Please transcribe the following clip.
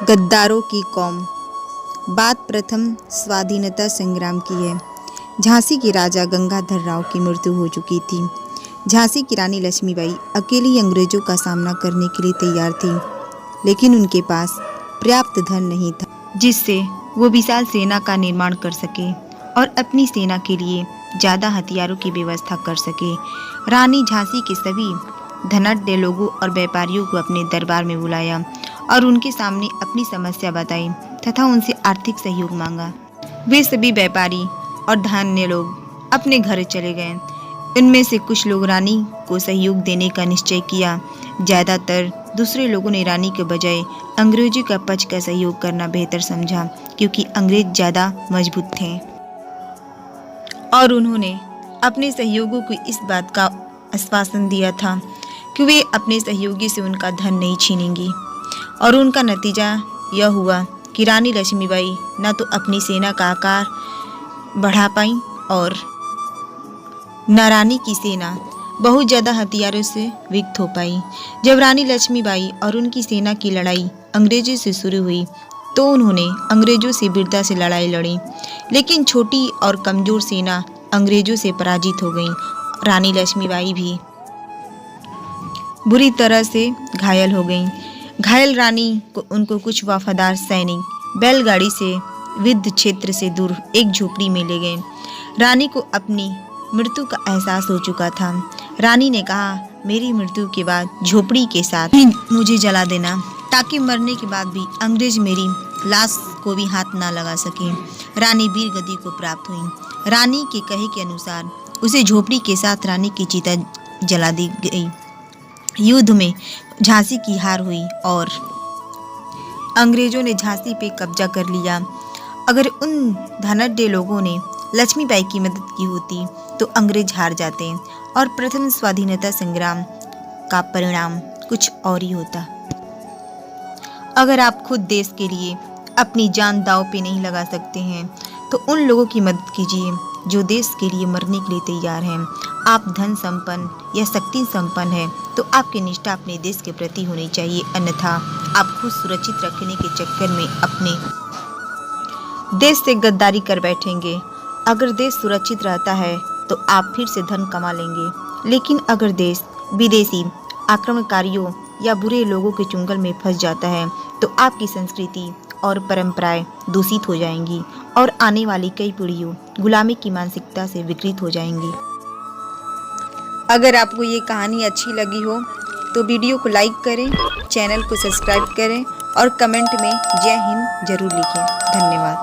गद्दारों की कौम। बात प्रथम स्वाधीनता संग्राम की है। झांसी के राजा गंगाधर राव की मृत्यु हो चुकी थी। झांसी की रानी लक्ष्मीबाई अकेली अंग्रेजों का सामना करने के लिए तैयार थी, लेकिन उनके पास पर्याप्त धन नहीं था जिससे वो विशाल सेना का निर्माण कर सके और अपनी सेना के लिए ज़्यादा हथियारों की व्यवस्था कर सके। रानी झांसी के सभी धनाढ्य लोगों और व्यापारियों को अपने दरबार में बुलाया और उनके सामने अपनी समस्या बताई तथा उनसे आर्थिक सहयोग मांगा। वे सभी व्यापारी और धन्य लोग अपने घर चले गए। इनमें से कुछ लोग रानी को सहयोग देने का निश्चय किया। ज़्यादातर दूसरे लोगों ने रानी के बजाय अंग्रेजों का पक्ष का सहयोग करना बेहतर समझा, क्योंकि अंग्रेज ज़्यादा मजबूत थे और उन्होंने अपने सहयोगियों को इस बात का आश्वासन दिया था कि वे अपने सहयोगी से उनका धन नहीं छीनेंगी। और उनका नतीजा यह हुआ कि रानी लक्ष्मीबाई न तो अपनी सेना का आकार बढ़ा पाई और न रानी की सेना बहुत ज़्यादा हथियारों से विकसित हो पाई। जब रानी लक्ष्मीबाई और उनकी सेना की लड़ाई अंग्रेजों से शुरू हुई तो उन्होंने अंग्रेजों से वीरता से लड़ाई लड़ी, लेकिन छोटी और कमज़ोर सेना अंग्रेजों से पराजित हो गई। रानी लक्ष्मीबाई भी बुरी तरह से घायल हो गई। घायल रानी को उनको कुछ वफादार सैनिक बैलगाड़ी से युद्ध क्षेत्र से दूर एक झोपड़ी में ले गए। रानी को अपनी मृत्यु का एहसास हो चुका था। रानी ने कहा, मेरी मृत्यु के बाद झोपड़ी के साथ ही मुझे जला देना, ताकि मरने के बाद भी अंग्रेज मेरी लाश को भी हाथ ना लगा सके। रानी वीर गति को प्राप्त हुई। रानी के कहे के अनुसार उसे झोपड़ी के साथ रानी की चिता जला दी गई। युद्ध में झांसी की हार हुई और अंग्रेजों ने झांसी पे कब्जा कर लिया। अगर उन धनाढ्य लोगों ने लक्ष्मीबाई की मदद की होती तो अंग्रेज हार जाते और प्रथम स्वाधीनता संग्राम का परिणाम कुछ और ही होता। अगर आप खुद देश के लिए अपनी जान दांव पे नहीं लगा सकते हैं तो उन लोगों की मदद कीजिए जो देश के लिए मरने के लिए तैयार हैं। आप धन संपन्न या शक्ति संपन्न हैं तो आपकी निष्ठा अपने देश के प्रति होनी चाहिए, अन्यथा आप खुद सुरक्षित रखने के चक्कर में अपने देश से गद्दारी कर बैठेंगे। अगर देश सुरक्षित रहता है तो आप फिर से धन कमा लेंगे, लेकिन अगर देश विदेशी आक्रमणकारियों या बुरे लोगों के चुंगल में फंस जाता है तो आपकी संस्कृति और परंपराएं दूषित हो जाएंगी और आने वाली कई पीढ़ियों गुलामी की मानसिकता से विकृत हो जाएंगी। अगर आपको ये कहानी अच्छी लगी हो तो वीडियो को लाइक करें, चैनल को सब्सक्राइब करें और कमेंट में जय हिंद जरूर लिखें। धन्यवाद।